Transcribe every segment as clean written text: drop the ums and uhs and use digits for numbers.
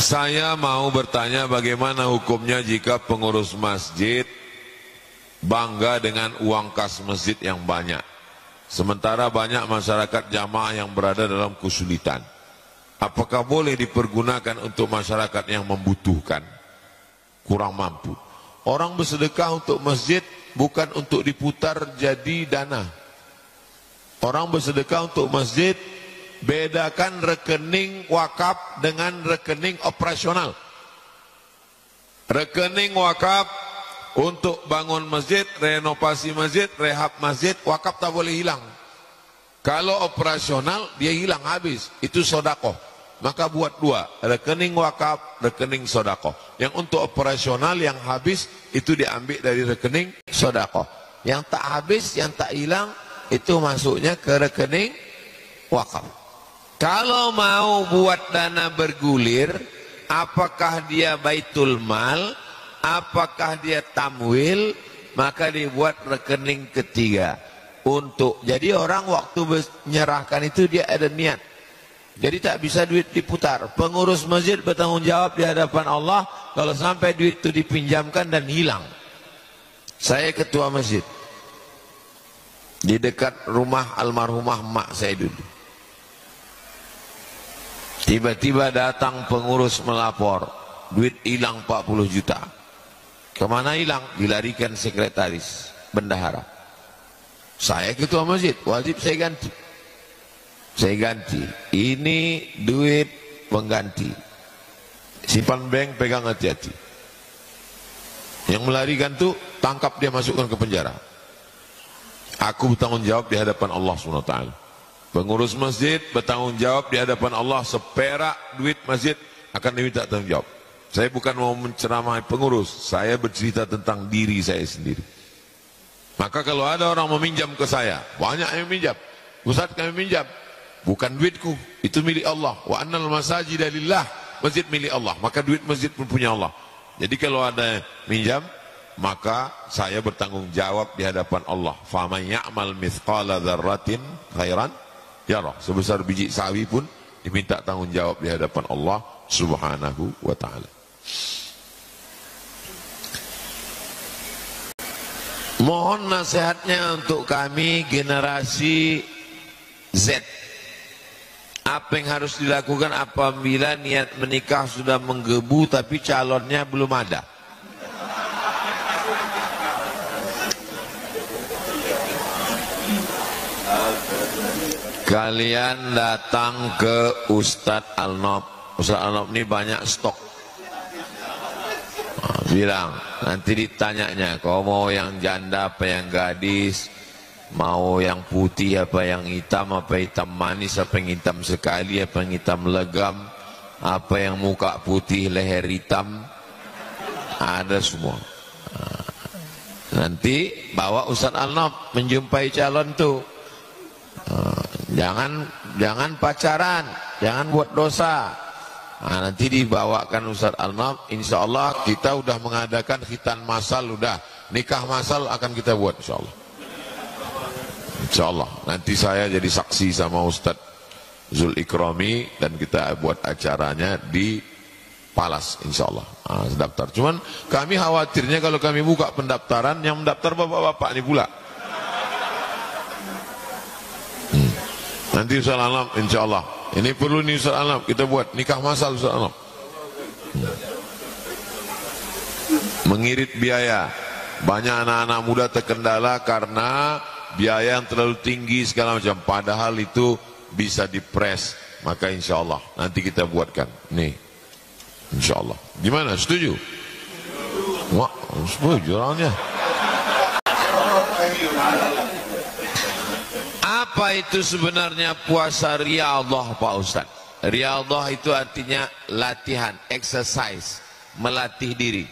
Saya mau bertanya bagaimana hukumnya jika pengurus masjid bangga dengan uang kas masjid yang banyak, sementara banyak masyarakat jamaah yang berada dalam kesulitan. Apakah boleh dipergunakan untuk masyarakat yang membutuhkan, kurang mampu? Orang bersedekah untuk masjid bukan untuk diputar jadi dana. Orang bersedekah untuk masjid, bedakan rekening wakaf dengan rekening operasional. Rekening wakaf untuk bangun masjid, renovasi masjid, rehab masjid, wakaf tak boleh hilang. Kalau operasional dia hilang habis, itu sodakoh. Maka buat dua, rekening wakaf, rekening sodakoh. Yang untuk operasional yang habis itu diambil dari rekening sodakoh. Yang tak habis, yang tak hilang itu masuknya ke rekening wakaf. Kalau mau buat dana bergulir, apakah dia baitul mal, apakah dia tamwil, maka dibuat rekening ketiga. Jadi orang waktu menyerahkan itu dia ada niat. Jadi tak bisa duit diputar. Pengurus masjid bertanggung jawab di hadapan Allah kalau sampai duit itu dipinjamkan dan hilang. Saya ketua masjid di dekat rumah almarhumah mak saya dulu. Tiba-tiba datang pengurus melapor, duit hilang 40 juta. Kemana hilang? Dilarikan sekretaris bendahara. Saya ketua masjid, wajib saya ganti. Saya ganti. Ini duit pengganti. Simpan bank, pegang hati-hati. Yang melarikan tuh tangkap dia, masukkan ke penjara. Aku bertanggung jawab di hadapan Allah SWT. Pengurus masjid bertanggung jawab di hadapan Allah, seperak duit masjid akan diminta tanggung jawab. Saya bukan mau menceramai pengurus, saya bercerita tentang diri saya sendiri. Maka kalau ada orang meminjam ke saya, banyak yang minjam, Ustaz kami minjam, bukan duitku, itu milik Allah. Wa annal masajida lillah, masjid milik Allah, maka duit masjid pun punya Allah. Jadi kalau ada minjam, maka saya bertanggung jawab di hadapan Allah. Faman ya'mal mithqala dzarratin khairan yarah. Sebesar biji sawi pun diminta tanggung jawab di hadapan Allah Subhanahu wa ta'ala. Mohon nasihatnya untuk kami generasi Z. Apa yang harus dilakukan apabila niat menikah sudah menggebu tapi calonnya belum ada? Kalian datang ke Ustadz Al-Nob. Ustadz Al-Nob ini banyak stok. Bilang, nanti ditanyanya, kau mau yang janda apa yang gadis, mau yang putih apa yang hitam, apa hitam manis, apa yang hitam sekali, apa yang hitam legam, apa yang muka putih leher hitam, ada semua. Nanti bawa Ustadz Al-Nob menjumpai calon tuh. Jangan pacaran, jangan buat dosa. Nanti dibawakan Ustadz Al-Nob, insya Allah kita udah mengadakan khitan masal, udah nikah masal akan kita buat insya Allah. Insya Allah nanti saya jadi saksi sama Ustadz Zul Ikrami dan kita buat acaranya di Palas insya Allah. Daftar. Cuman kami khawatirnya kalau kami buka pendaftaran yang mendaftar bapak-bapak ini pula. Nanti Ustadz Al-Nob insya Allah. Ini perlu nih Ustadz Al-Nob, kita buat nikah masal Ustadz Al-Nob. Mengirit biaya. Banyak anak-anak muda terkendala karena biaya yang terlalu tinggi segala macam. Padahal itu bisa dipres. Maka insya Allah nanti kita buatkan. Nih, insya Allah. Gimana? Setuju? Wah, setuju orangnya. Apa itu sebenarnya puasa riyadhah Pak Ustaz? Riyadhah itu artinya latihan, exercise, melatih diri.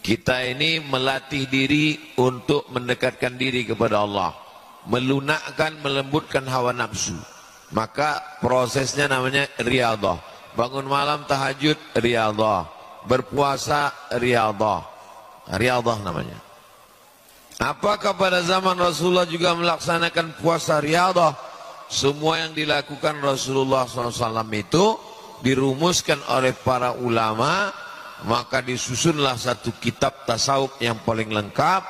Kita ini melatih diri untuk mendekatkan diri kepada Allah, melunakkan, melembutkan hawa nafsu. Maka prosesnya namanya riyadhah. Bangun malam tahajud riyadhah, berpuasa riyadhah. Riyadhah namanya. Apakah pada zaman Rasulullah juga melaksanakan puasa riyadhah? Semua yang dilakukan Rasulullah SAW itu dirumuskan oleh para ulama, maka disusunlah satu kitab tasawuf yang paling lengkap,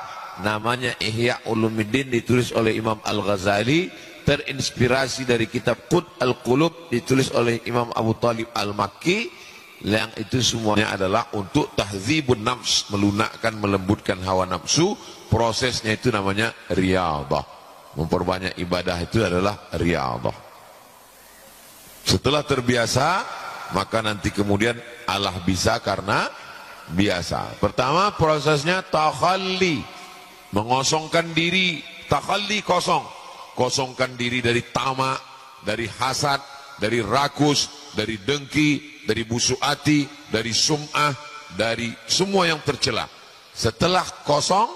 namanya Ihya Ulumuddin, ditulis oleh Imam Al-Ghazali, terinspirasi dari kitab Qut Al-Qulub ditulis oleh Imam Abu Talib Al-Makki. Yang itu semuanya adalah untuk tahdzibun nafs, melunakkan, melembutkan hawa nafsu. Prosesnya itu namanya riyadhah. Memperbanyak ibadah itu adalah riyadhah. Setelah terbiasa, maka nanti kemudian Allah bisa karena biasa. Pertama prosesnya takhalli, mengosongkan diri. Takhalli, kosong. Kosongkan diri dari tamak, dari hasad, dari rakus, dari dengki, dari busuk hati, dari sum'ah, dari semua yang tercela. Setelah kosong,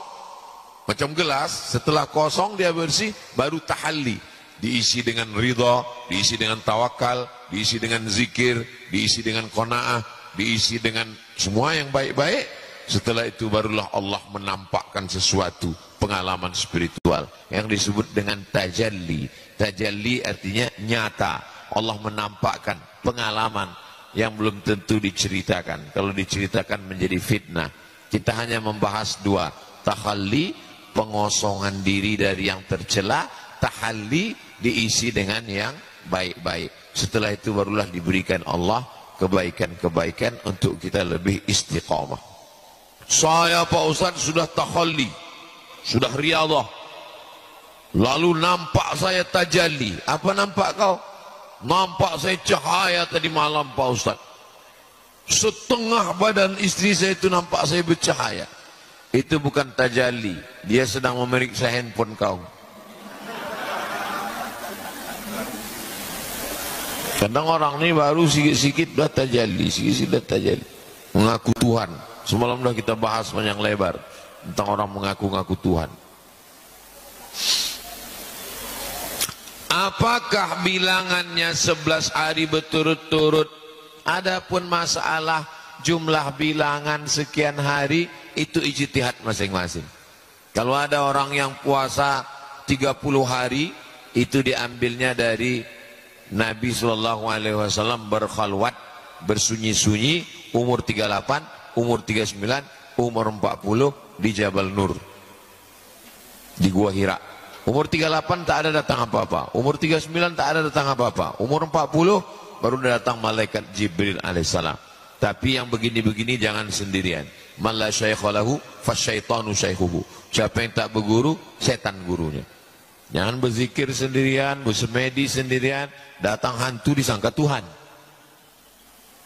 macam gelas, setelah kosong dia bersih, baru tahalli. Diisi dengan ridha, diisi dengan tawakal, diisi dengan zikir, diisi dengan qanaah, diisi dengan semua yang baik-baik. Setelah itu barulah Allah menampakkan sesuatu, pengalaman spiritual yang disebut dengan tajalli. Tajalli artinya nyata. Allah menampakkan pengalaman yang belum tentu diceritakan. Kalau diceritakan menjadi fitnah. Kita hanya membahas dua, takhalli, pengosongan diri dari yang tercela, tahalli, diisi dengan yang baik-baik. Setelah itu barulah diberikan Allah kebaikan-kebaikan untuk kita lebih istiqamah. Saya Pak Ustaz sudah takhalli, sudah riyadhah, lalu nampak saya tajalli. Apa nampak kau? Nampak saya cahaya tadi malam Pak Ustaz. Setengah badan istri saya itu nampak saya bercahaya. Itu bukan tajalli, dia sedang memeriksa handphone kau. Kadang orang ini baru sikit-sikit dah tajalli, sikit-sikit dah tajalli. Mengaku Tuhan. Semalam dah kita bahas panjang lebar tentang orang mengaku-ngaku Tuhan. Apakah bilangannya 11 hari berturut-turut? Adapun masalah jumlah bilangan sekian hari, itu ijtihad masing-masing. Kalau ada orang yang puasa 30 hari, itu diambilnya dari Nabi SAW berkhalwat, bersunyi-sunyi, umur 38, umur 39, umur 40 di Jabal Nur, di Gua Hira. Umur 38 tak ada datang apa-apa, umur 39 tak ada datang apa-apa, umur 40 baru datang malaikat Jibril alaihissalam. Tapi yang begini-begini jangan sendirian. Man la syaikha lahu fasyaitanu syaikhuhu. Siapa yang tak berguru, setan gurunya. Jangan berzikir sendirian, bersemedi sendirian, datang hantu disangka Tuhan.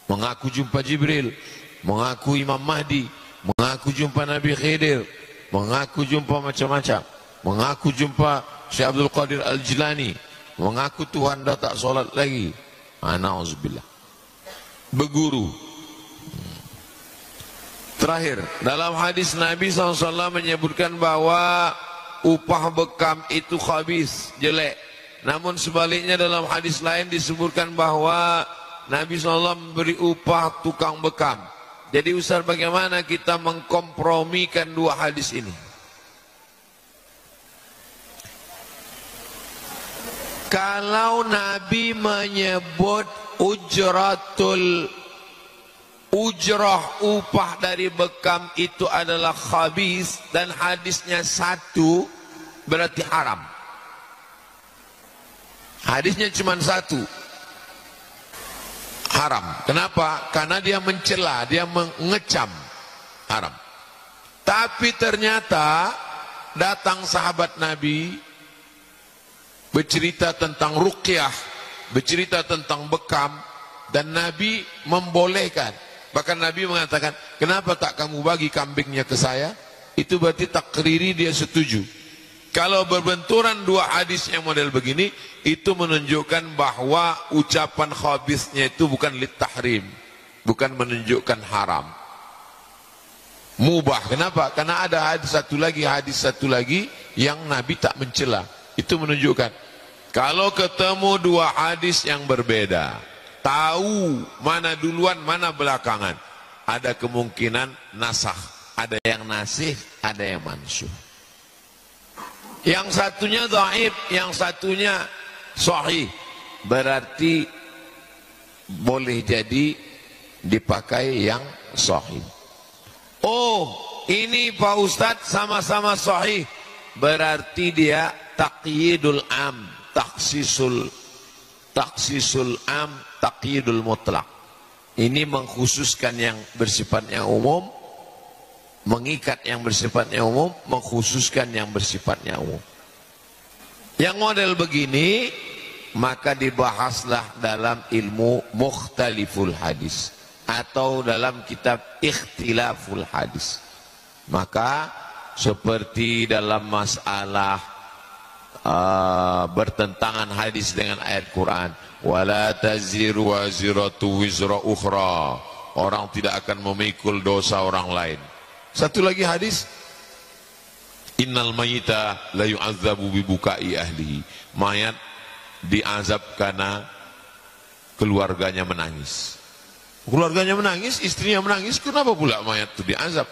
Mengaku jumpa Jibril, mengaku Imam Mahdi, mengaku jumpa Nabi Khidir, mengaku jumpa macam-macam, mengaku jumpa Syekh Abdul Qadir Al-Jilani, mengaku Tuhan dah tak solat lagi. Na'udzubillah. Berguru. Terakhir, dalam hadis Nabi SAW menyebutkan bahwa upah bekam itu khabis, jelek. Namun sebaliknya dalam hadis lain disebutkan bahwa Nabi SAW memberi upah tukang bekam. Jadi Ustaz, bagaimana kita mengkompromikan dua hadis ini? Kalau Nabi menyebut ujrah upah dari bekam itu adalah khabis dan hadisnya satu, berarti haram. Hadisnya cuma satu, haram. Kenapa? Karena dia mencela, dia mengecam, haram. Tapi ternyata datang sahabat Nabi bercerita tentang ruqyah, bercerita tentang bekam, dan Nabi membolehkan. Bahkan Nabi mengatakan, kenapa tak kamu bagi kambingnya ke saya? Itu berarti takriri, dia setuju. Kalau berbenturan dua hadis yang model begini, itu menunjukkan bahwa ucapan khabisnya itu bukan litahrim, bukan menunjukkan haram, mubah. Kenapa? Karena ada hadis satu lagi yang Nabi tak mencela. Itu menunjukkan kalau ketemu dua hadis yang berbeda, tahu mana duluan mana belakangan, ada kemungkinan nasakh, ada yang nasih, ada yang mansuh. Yang satunya dhaif, yang satunya sahih, berarti boleh jadi dipakai yang sahih. Oh, ini Pak Ustadz sama-sama sahih, berarti dia taqyidul am, taksisul am, taqyidul mutlak. Ini mengkhususkan yang bersifatnya umum, mengikat yang bersifatnya umum, mengkhususkan yang bersifatnya umum. Yang model begini maka dibahaslah dalam ilmu mukhtaliful hadis atau dalam kitab ikhtilaful hadis. Maka seperti dalam masalah bertentangan hadis dengan ayat Quran, wala taziru waziratu wizra ukhra, orang tidak akan memikul dosa orang lain. Satu lagi hadis, innal mayita la yu'adzabu bi bukai ahlihi, mayat diazab karena keluarganya menangis. Keluarganya menangis, istrinya menangis, kenapa pula mayat itu diazab?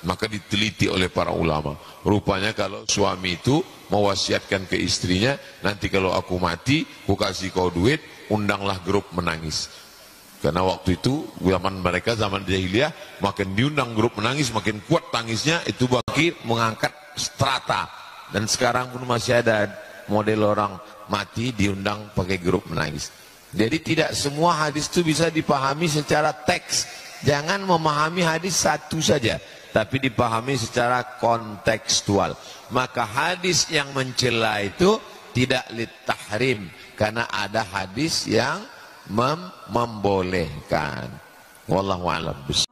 Maka diteliti oleh para ulama. Rupanya kalau suami itu mewasiatkan ke istrinya, nanti kalau aku mati, aku kasih kau duit, undanglah grup menangis. Karena waktu itu zaman mereka, zaman jahiliyah, makin diundang grup menangis, makin kuat tangisnya, itu bagi mengangkat strata. Dan sekarang pun masih ada model orang mati diundang pakai grup menangis. Jadi tidak semua hadis itu bisa dipahami secara teks. Jangan memahami hadis satu saja, tapi dipahami secara kontekstual. Maka hadis yang mencela itu tidak litahrim, karena ada hadis yang membolehkan. Wallahu a'lam bishawab.